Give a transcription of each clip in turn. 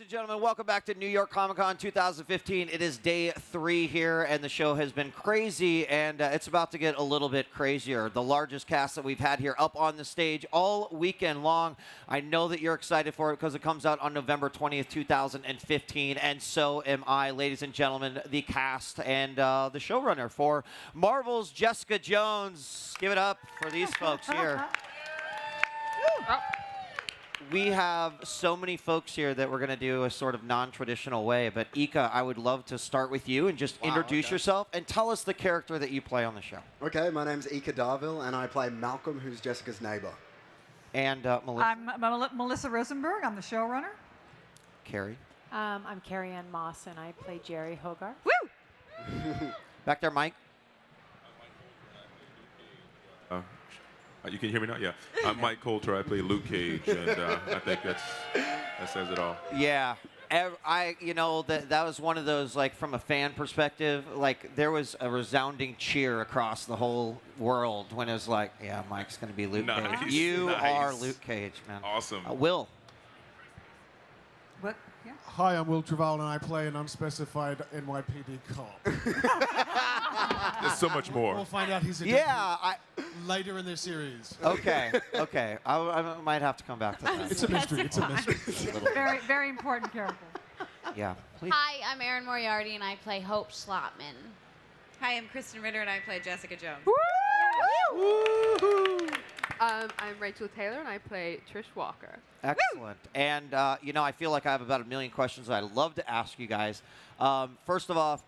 and gentlemen, welcome back to New York Comic Con 2015. It is day 3 here, and the show has been crazy, and it's about to get a little bit crazier. The largest cast that we've had here up on the stage all weekend long. I know that you're excited for it because it comes out on November 20th, 2015, and so am I, ladies and gentlemen, the cast and the showrunner for Marvel's Jessica Jones. Give it up for these folks here. We have so many folks here that we're going to do a sort of non-traditional way, but Ika, I would love to start with you and just introduce yourself and tell us the character that you play on the show. Okay, my name's Ika Darville, and I play Malcolm, who's Jessica's neighbor. And Melissa. I'm Melissa Rosenberg. I'm the showrunner. Carrie. I'm Carrie Ann Moss, and I play Jerry Hogarth. Woo! Back there, Mike. You can hear me now? Yeah. I'm Mike Coulter. I play Luke Cage, and I think that says it all. Yeah. That was one of those, like, from a fan perspective, like, there was a resounding cheer across the whole world when it was like, yeah, Mike's going to be Luke Cage. You are Luke Cage, man. Awesome. Will. What? Yeah. Hi, I'm Will Traval, and I play an unspecified NYPD cop. There's so much more. We'll find out he's a later in the series. Okay. I might have to come back to that. It's a mystery. It's a mystery. Very, very important character. Yeah, please. Hi, I'm Erin Moriarty, and I play Hope Schlotman. Hi, I'm Kristen Ritter, and I play Jessica Jones. I'm Rachel Taylor, and I play Trish Walker. Excellent. And, I feel like I have about a million questions that I'd love to ask you guys. First of all,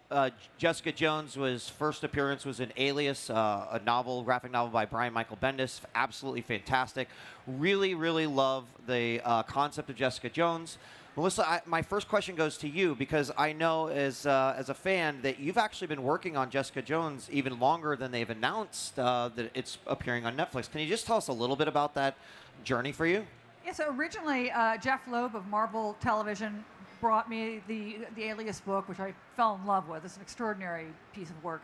Jessica Jones' first appearance was in Alias, a graphic novel by Brian Michael Bendis. Absolutely fantastic. Really, really love the concept of Jessica Jones. Melissa, my first question goes to you because I know as a fan that you've actually been working on Jessica Jones even longer than they've announced that it's appearing on Netflix. Can you just tell us a little bit about that journey for you? Yeah, so originally, Jeff Loeb of Marvel Television brought me the Alias book, which I fell in love with. It's an extraordinary piece of work.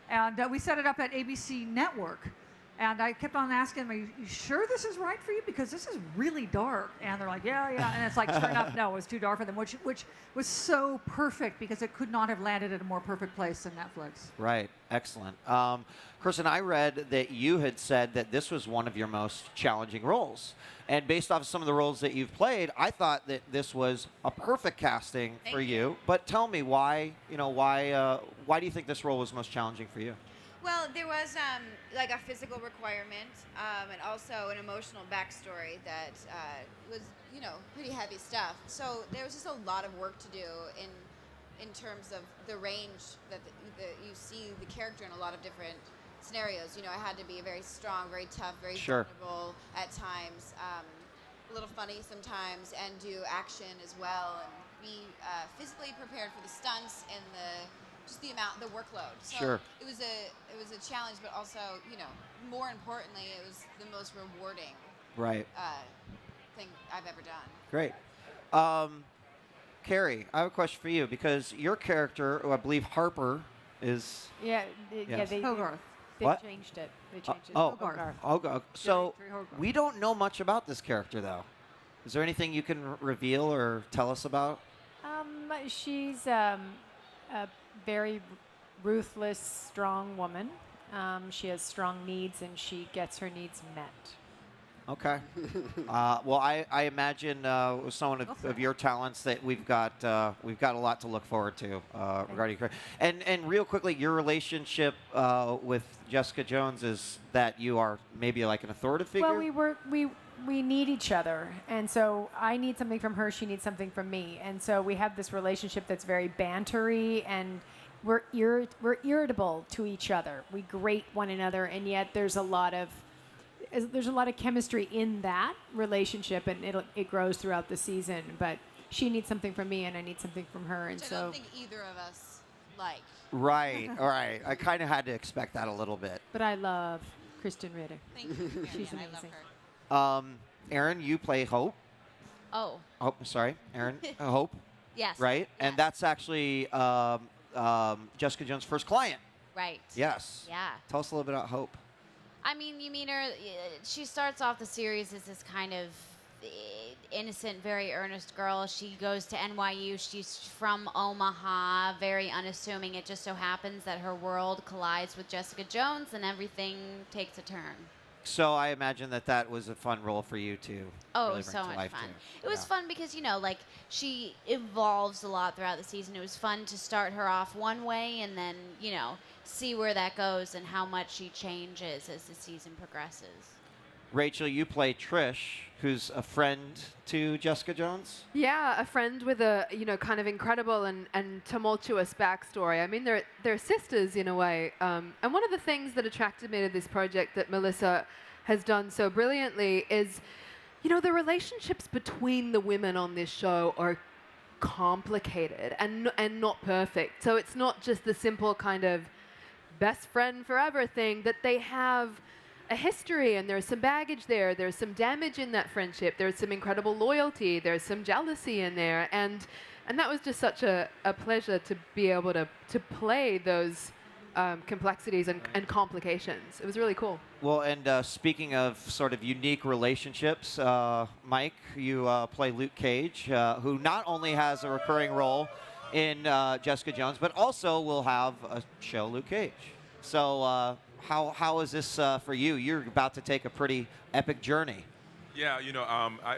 And we set it up at ABC Network. And I kept on asking them, are you sure this is right for you? Because this is really dark. And they're like, yeah. And it's like, sure enough, no, it was too dark for them, which was so perfect because it could not have landed at a more perfect place than Netflix. Right. Excellent. Kristen, I read that you had said that this was one of your most challenging roles. And based off of some of the roles that you've played, I thought that this was a perfect casting for you. But tell me why do you think this role was most challenging for you? Well, there was like a physical requirement and also an emotional backstory that was, pretty heavy stuff. So there was just a lot of work to do in terms of the range that you see the character in a lot of different scenarios. I had to be very strong, very tough, very vulnerable at times, a little funny sometimes, and do action as well, and be physically prepared for the stunts and the workload. So it was a challenge, but also, more importantly, it was the most rewarding thing I've ever done. Great. Carrie, I have a question for you because your character, I believe Harper, is... Yeah, Hogarth. They changed it. Hogarth. So we don't know much about this character, though. Is there anything you can reveal or tell us about? She's a very ruthless, strong woman. She has strong needs, and she gets her needs met. Okay. Well, I imagine with someone of your talents that we've got a lot to look forward to regarding her. And real quickly, your relationship with Jessica Jones is that you are maybe like an authoritative figure. Well, we need each other, and so I need something from her. She needs something from me, and so we have this relationship that's very bantery, and we're irritable to each other. We grate one another, and yet there's a lot of chemistry in that relationship, and it grows throughout the season. But she needs something from me, and I need something from her, and Which I don't think either of us like. Right. All right. I kind of had to expect that a little bit. But I love Kristen Ritter. Thank you. She's amazing. I love her. Erin, you play Hope. Oh. Oh, sorry, Erin. Hope. Yes. Right? Yes. And that's actually Jessica Jones' first client. Right. Yes. Yeah. Tell us a little bit about Hope. I mean, you mean her? She starts off the series as this kind of innocent, very earnest girl. She goes to NYU. She's from Omaha, very unassuming. It just so happens that her world collides with Jessica Jones, and everything takes a turn. So I imagine that was a fun role for you to Oh, really it was bring so to much life fun. too. It was fun because, like, she evolves a lot throughout the season. It was fun to start her off one way and then, see where that goes and how much she changes as the season progresses. Rachel, you play Trish, who's a friend to Jessica Jones. Yeah, a friend with a kind of incredible and tumultuous backstory. I mean, they're sisters in a way. And one of the things that attracted me to this project that Melissa has done so brilliantly is, the relationships between the women on this show are complicated and not perfect. So it's not just the simple kind of best friend forever thing, that they have a history and there's some baggage there. There's some damage in that friendship. There's some incredible loyalty. There's some jealousy in there. And that was just such a pleasure to be able to play those complexities and complications. It was really cool. Well, and speaking of sort of unique relationships, Mike, you play Luke Cage, who not only has a recurring role in Jessica Jones, but also will have a show, Luke Cage. So how is this for you? You're about to take a pretty epic journey. Yeah,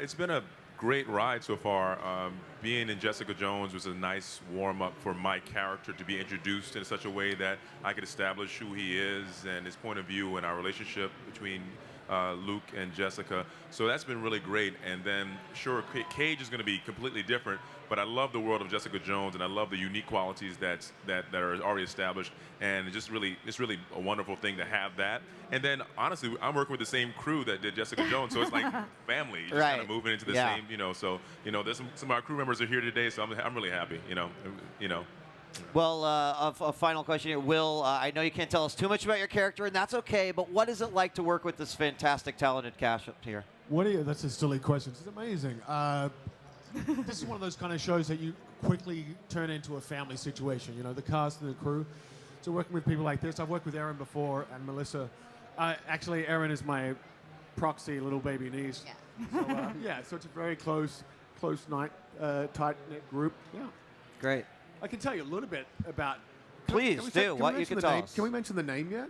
it's been a great ride so far. Being in Jessica Jones was a nice warm-up for my character to be introduced in such a way that I could establish who he is and his point of view and our relationship between Luke and Jessica. So that's been really great. And then, sure, Cage is going to be completely different, but I love the world of Jessica Jones, and I love the unique qualities that are already established. And it's really a wonderful thing to have that. And then, honestly, I'm working with the same crew that did Jessica Jones, so it's like family. You're just kind of moving into the same, So there's some of our crew members are here today, so I'm really happy. Well, a final question here. Will, I know you can't tell us too much about your character, and that's okay, but what is it like to work with this fantastic, talented cast up here? That's a silly question. It's amazing. This is one of those kind of shows that you quickly turn into a family situation, the cast and the crew. So working with people like this, I've worked with Erin before and Melissa. Actually, Erin is my proxy little baby niece. Yeah. So it's a very close, tight-knit group. Yeah. Great. I can tell you a little bit about... Please do. What you can tell us. Can we mention the name yet?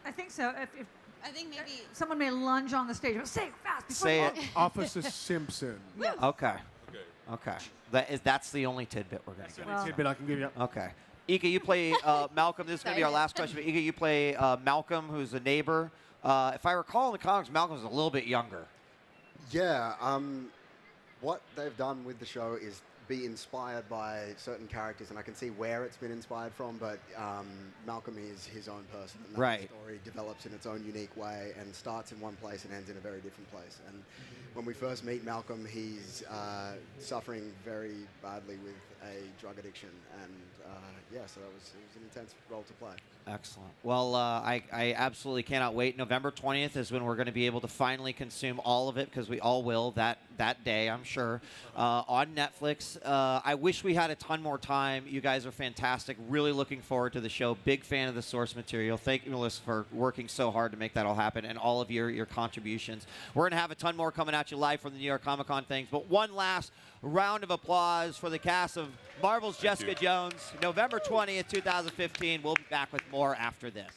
I think so. If I think maybe someone may lunge on the stage, but say it fast. Say it. Officer Simpson. Yes. Okay. That's the only tidbit we're going to That's the get. only tidbit I can give you. Okay. Ika, you play Malcolm. This is going to be our last question. But Ika, you play Malcolm, who's a neighbor. If I recall in the comics, Malcolm's a little bit younger. Yeah. What they've done with the show is be inspired by certain characters, and I can see where it's been inspired from, but Malcolm is his own person. And that story develops in its own unique way and starts in one place and ends in a very different place. And when we first meet Malcolm, he's suffering very badly with a drug addiction, and so it was an intense role to play. Excellent. Well, I absolutely cannot wait. November 20th is when we're going to be able to finally consume all of it, because we all will that day, I'm sure, on Netflix. I wish we had a ton more time. You guys are fantastic. Really looking forward to the show. Big fan of the source material. Thank you, Melissa, for working so hard to make that all happen, and all of your contributions. We're going to have a ton more coming at you live from the New York Comic Con things. But one last round of applause for the cast of Marvel's Jessica Jones. November 20th, 2015. We'll be back with more after this.